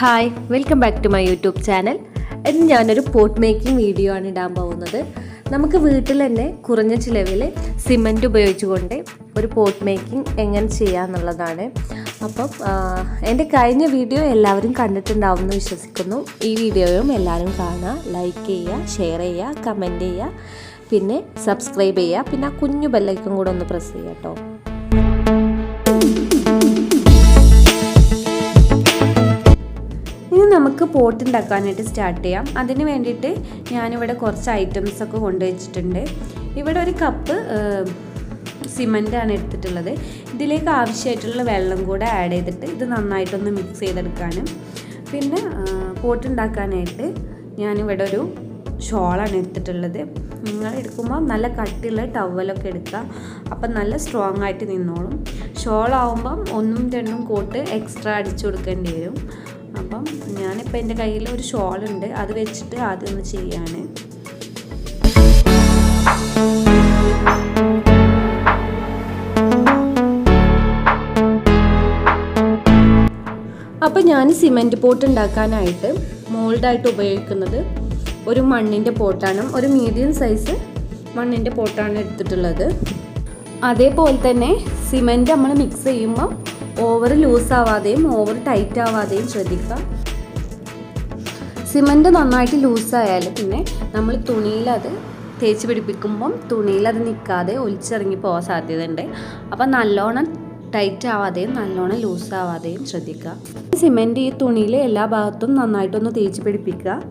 Hi, welcome back to my YouTube channel. ഇന്ന് ഞാനൊരു pot making video ആണ് ഇടാൻ പോകുന്നത്. നമുക്ക് വീട്ടിൽ തന്നെ കുറഞ്ഞ ചിലവിൽ സിമൻറ്റ് ഉപയോഗിച്ചുകൊണ്ട് ഒരു പോട്ട് മേക്കിംഗ് എങ്ങനെ ചെയ്യാമെന്നുള്ളതാണ്. അപ്പം എൻ്റെ കഴിഞ്ഞ വീഡിയോ എല്ലാവരും കണ്ടിട്ടുണ്ടാവും എന്ന് വിശ്വസിക്കുന്നു. ഈ വീഡിയോയും എല്ലാവരും കാണുക, ലൈക്ക് ചെയ്യുക, ഷെയർ ചെയ്യുക, കമൻറ്റ് ചെയ്യുക, പിന്നെ സബ്സ്ക്രൈബ് ചെയ്യുക, പിന്നെ ആ കുഞ്ഞു ബെല്ലൈക്കൺ കൂടെ ഒന്ന് പ്രസ് ചെയ്യുക കേട്ടോ. ഇനി നമുക്ക് പോട്ട് ഉണ്ടാക്കാനായിട്ട് സ്റ്റാർട്ട് ചെയ്യാം. അതിന് വേണ്ടിയിട്ട് ഞാനിവിടെ കുറച്ച് ഐറ്റംസ് ഒക്കെ കൊണ്ടുവച്ചിട്ടുണ്ട്. ഇവിടെ ഒരു കപ്പ് സിമൻ്റാണ് എടുത്തിട്ടുള്ളത്. ഇതിലേക്ക് ആവശ്യമായിട്ടുള്ള വെള്ളം കൂടെ ആഡ് ചെയ്തിട്ട് ഇത് നന്നായിട്ടൊന്ന് മിക്സ് ചെയ്തെടുക്കാനും. പിന്നെ പോട്ട് ഉണ്ടാക്കാനായിട്ട് ഞാനിവിടെ ഒരു ഷോളാണ് എടുത്തിട്ടുള്ളത്. നിങ്ങൾ എടുക്കുമ്പോൾ നല്ല കട്ടിയുള്ള ടവലൊക്കെ എടുക്കുക, അപ്പം നല്ല സ്ട്രോങ് ആയിട്ട് നിന്നോളും. ഷോളാവുമ്പം 1-2 കോട്ട് എക്സ്ട്രാ അടിച്ചു കൊടുക്കേണ്ടി വരും. അപ്പം ഞാനിപ്പോൾ എൻ്റെ കയ്യിൽ ഒരു ഷോളുണ്ട്, അത് വെച്ചിട്ട് ആദ്യം ഒന്ന് ചെയ്യാണ്. അപ്പോൾ ഞാൻ സിമൻറ്റ് പോട്ട് ഉണ്ടാക്കാനായിട്ട് മോൾഡായിട്ട് ഉപയോഗിക്കുന്നത് ഒരു മണ്ണിൻ്റെ പോട്ടാണ്. ഒരു മീഡിയം സൈസ് മണ്ണിൻ്റെ പോട്ടാണ് എടുത്തിട്ടുള്ളത്. അതേപോലെ തന്നെ സിമൻറ്റ് നമ്മൾ മിക്സ് ചെയ്യുമ്പോൾ ഓവർ ലൂസ് ആവാതെയും ഓവർ ടൈറ്റ് ആവാതെയും ശ്രദ്ധിക്കുക. സിമൻറ്റ് നന്നായിട്ട് ലൂസായാൽ പിന്നെ നമ്മൾ തുണിയിലത് തേച്ച് പിടിപ്പിക്കുമ്പം തുണിയിലത് നിൽക്കാതെ ഒലിച്ചിറങ്ങി പോകാൻ സാധ്യതയുണ്ട്. അപ്പം നല്ലോണം ടൈറ്റ് ആവാതെയും നല്ലോണം ലൂസ് ആവാതെയും ശ്രദ്ധിക്കുക. സിമൻറ്റ് ഈ തുണിയിൽ എല്ലാ ഭാഗത്തും നന്നായിട്ടൊന്ന് തേച്ച് പിടിപ്പിക്കുക.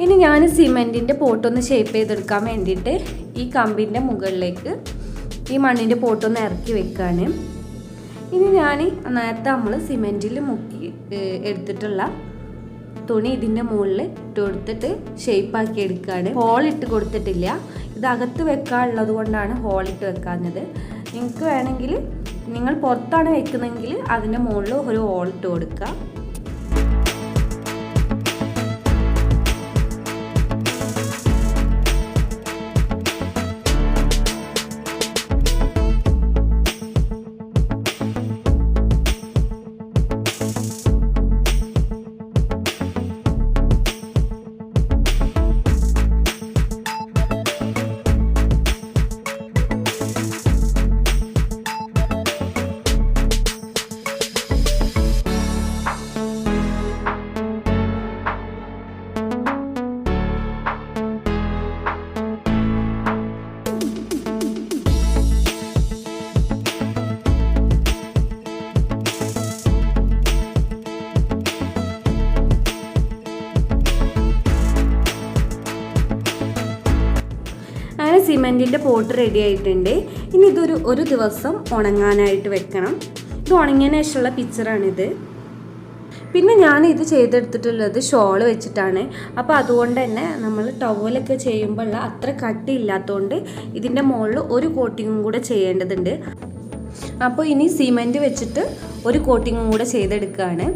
ഇനി ഞാൻ സിമൻറ്റിൻ്റെ പോട്ടൊന്ന് ഷേപ്പ് ചെയ്തെടുക്കാൻ വേണ്ടിയിട്ട് ഈ കമ്പിൻ്റെ മുകളിലേക്ക് ഈ മണ്ണിൻ്റെ പോട്ടൊന്ന് ഇറക്കി വെക്കാണ്. ഇനി ഞാൻ നേരത്തെ നമ്മൾ സിമൻറ്റിൽ മുക്കി എടുത്തിട്ടുള്ള തുണി ഇതിൻ്റെ മുകളിൽ ഇട്ട് കൊടുത്തിട്ട് ഷേപ്പാക്കി എടുക്കുകയാണ്. ഹോളിട്ട് കൊടുത്തിട്ടില്ല, ഇത് അകത്ത് വെക്കാനുള്ളത് കൊണ്ടാണ് ഹോളിട്ട് വെക്കാഞ്ഞത്. നിങ്ങൾക്ക് വേണമെങ്കിൽ നിങ്ങൾ പുറത്താണ് വെക്കുന്നതെങ്കിൽ അതിൻ്റെ മുകളിൽ ഒരു ഹോളിട്ട് കൊടുക്കുക. അങ്ങനെ സിമൻറ്റിൻ്റെ പോട്ട് റെഡി ആയിട്ടുണ്ട്. ഇനി ഒരു ദിവസം ഉണങ്ങാനായിട്ട് വെക്കണം. ഇത് ഉണങ്ങിയതിന് ശേഷമുള്ള പിക്ചറാണിത്. പിന്നെ ഞാൻ ഇത് ചെയ്തെടുത്തിട്ടുള്ളത് ഷോള് വെച്ചിട്ടാണ്. അപ്പോൾ അതുകൊണ്ട് തന്നെ നമ്മൾ ടവലൊക്കെ ചെയ്യുമ്പോൾ അത്ര കട്ടിയില്ലാത്തതുകൊണ്ട് ഇതിൻ്റെ മുകളിൽ ഒരു കോട്ടിങ്ങും കൂടെ ചെയ്യേണ്ടതുണ്ട്. അപ്പോൾ ഇനി സിമൻറ്റ് വെച്ചിട്ട് ഒരു കോട്ടിങ്ങും കൂടെ ചെയ്തെടുക്കുകയാണ്.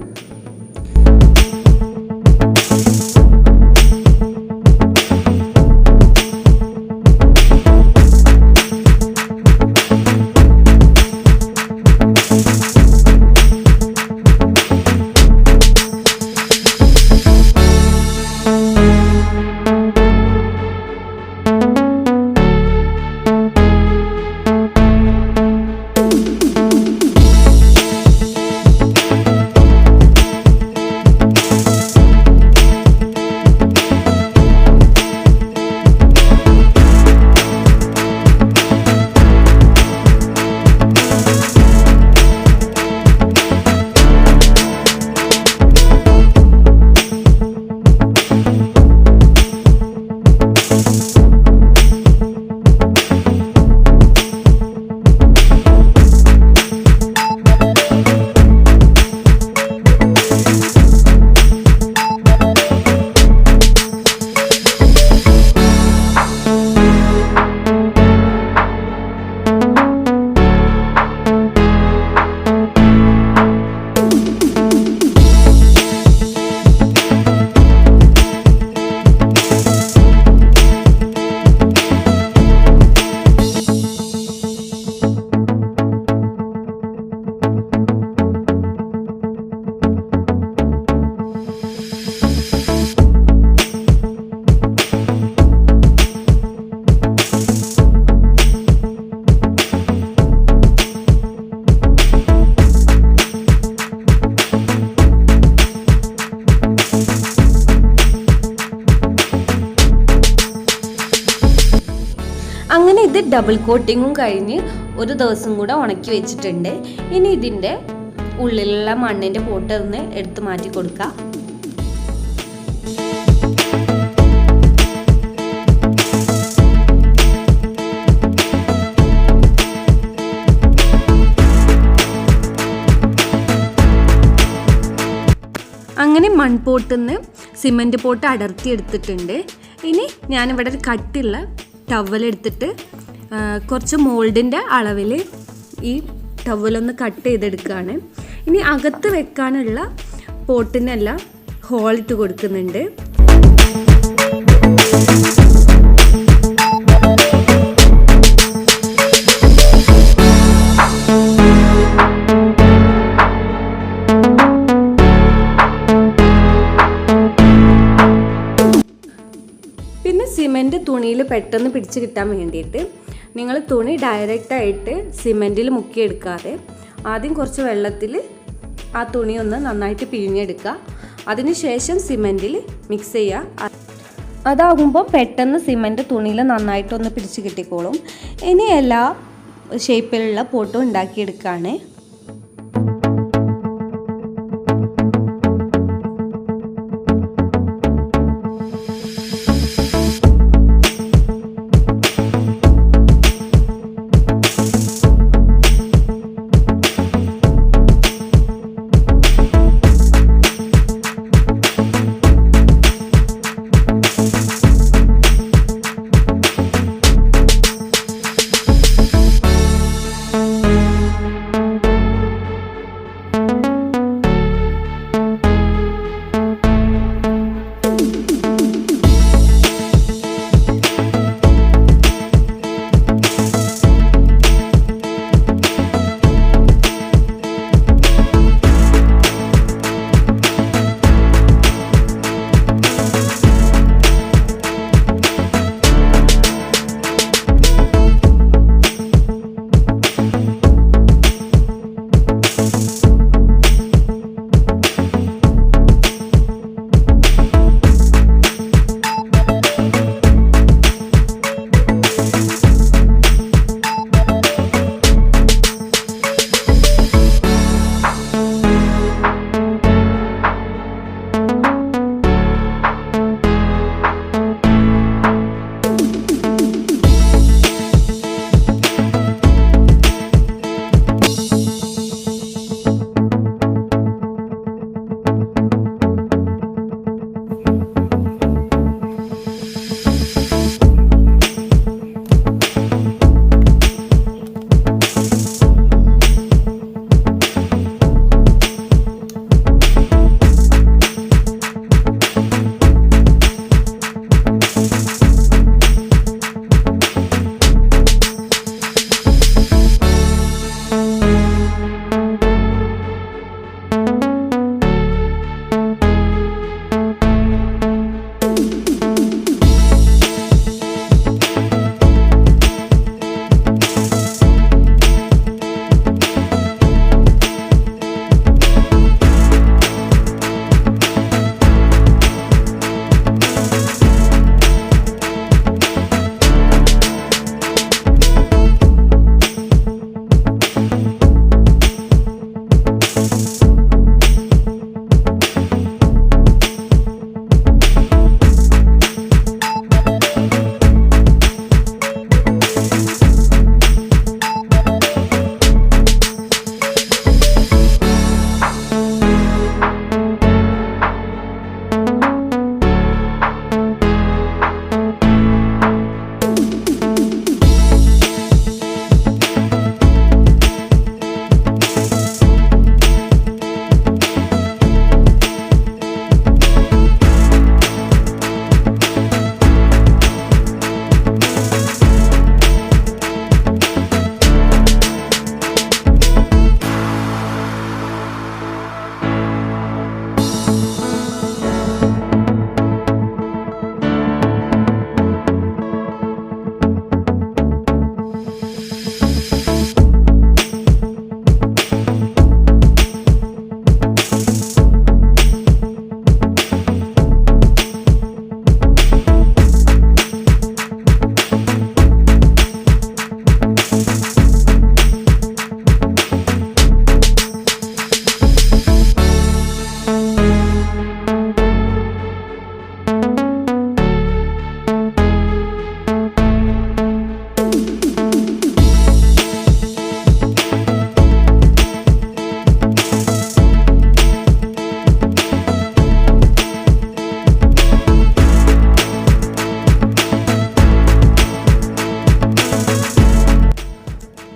അങ്ങനെ ഇത് ഡബിൾ കോട്ടിങ്ങും കഴിഞ്ഞ് ഒരു ദിവസം കൂടെ ഉണക്കി വെച്ചിട്ടുണ്ട്. ഇനി ഇതിൻ്റെ ഉള്ളിലുള്ള മണ്ണിൻ്റെ പോട്ട് ഒന്ന് എടുത്ത് മാറ്റി കൊടുക്കാം. അങ്ങനെ മൺപോട്ടിൽ നിന്ന് സിമൻറ്റ് പോട്ട് അടർത്തി എടുത്തിട്ടുണ്ട്. ഇനി ഞാനിവിടെ ഒരു കട്ടിയുള്ള ടവലെടുത്തിട്ട് കുറച്ച് മോൾഡിൻ്റെ അളവിൽ ഈ ടവലൊന്ന് കട്ട് ചെയ്തെടുക്കുകയാണ്. ഇനി അകത്ത് വെക്കാനുള്ള പോട്ടിനെല്ലാം ഹോളിട്ട് കൊടുക്കുന്നുണ്ട്. പിന്നെ സിമൻറ്റ് തുണിയിൽ പെട്ടെന്ന് പിടിച്ച് കിട്ടാൻ വേണ്ടിയിട്ട് നിങ്ങൾ തുണി ഡയറക്റ്റായിട്ട് സിമൻറ്റിൽ മുക്കിയെടുക്കാതെ ആദ്യം കുറച്ച് വെള്ളത്തിൽ ആ തുണി ഒന്ന് നന്നായിട്ട് പിഴിഞ്ഞെടുക്കുക. അതിനുശേഷം സിമൻറ്റിൽ മിക്സ് ചെയ്യുക. അതാകുമ്പോൾ പെട്ടെന്ന് സിമൻറ്റ് തുണിയിൽ നന്നായിട്ടൊന്ന് പിടിച്ച് കിട്ടിക്കോളും. ഇനി എല്ലാ ഷേപ്പിലുള്ള പോട്ടും ഉണ്ടാക്കിയെടുക്കുകയാണ്.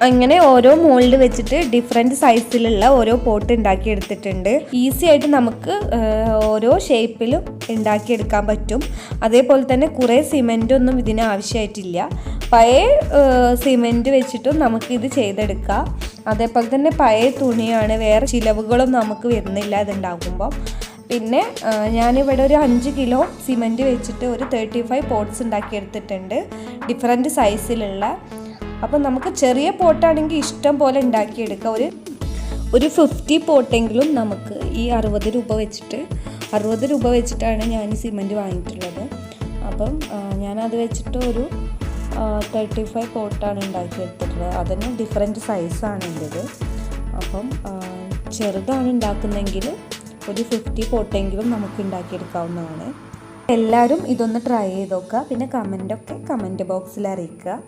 അങ്ങനെ ഓരോ മോൾഡ് വെച്ചിട്ട് ഡിഫറെൻറ്റ് സൈസിലുള്ള ഓരോ പോട്ട് ഉണ്ടാക്കിയെടുത്തിട്ടുണ്ട്. ഈസി ആയിട്ട് നമുക്ക് ഓരോ ഷേപ്പിലും ഉണ്ടാക്കിയെടുക്കാൻ പറ്റും. അതേപോലെ തന്നെ കുറേ സിമെൻ്റ് ഒന്നും ഇതിന് ആവശ്യമായിട്ടില്ല. പഴയ സിമെൻറ്റ് വെച്ചിട്ടും നമുക്കിത് ചെയ്തെടുക്കാം. അതേപോലെ തന്നെ പഴയ തുണിയാണ്, വേറെ ചിലവുകളൊന്നും നമുക്ക് വരുന്നില്ല ഇതുണ്ടാക്കുമ്പോൾ. പിന്നെ ഞാനിവിടെ ഒരു 5 കിലോ സിമെൻറ്റ് വെച്ചിട്ട് ഒരു 35 പോട്ട്സ് ഉണ്ടാക്കിയെടുത്തിട്ടുണ്ട്, ഡിഫറെൻറ്റ് സൈസിലുള്ള. അപ്പം നമുക്ക് ചെറിയ പോട്ടാണെങ്കിൽ ഇഷ്ടം പോലെ ഉണ്ടാക്കിയെടുക്കാം. ഒരു 50 പോട്ടെങ്കിലും നമുക്ക് ഈ 60 രൂപ വെച്ചിട്ടാണ് ഞാൻ ഈ സിമെൻറ്റ് വാങ്ങിയിട്ടുള്ളത്. അപ്പം ഞാനത് വെച്ചിട്ട് ഒരു 35 പോട്ടാണ് ഉണ്ടാക്കിയെടുത്തിട്ടുള്ളത്. അതിന് ഡിഫറെൻറ്റ് സൈസാണ് ഉള്ളത്. അപ്പം ചെറുതാണ് ഉണ്ടാക്കുന്നതെങ്കിൽ ഒരു 50 പോട്ടെങ്കിലും നമുക്ക് ഉണ്ടാക്കിയെടുക്കാവുന്നതാണ്. എല്ലാവരും ഇതൊന്ന് ട്രൈ ചെയ്ത് നോക്കുക. പിന്നെ കമൻറ്റ് ബോക്സിൽ അറിയിക്കുക.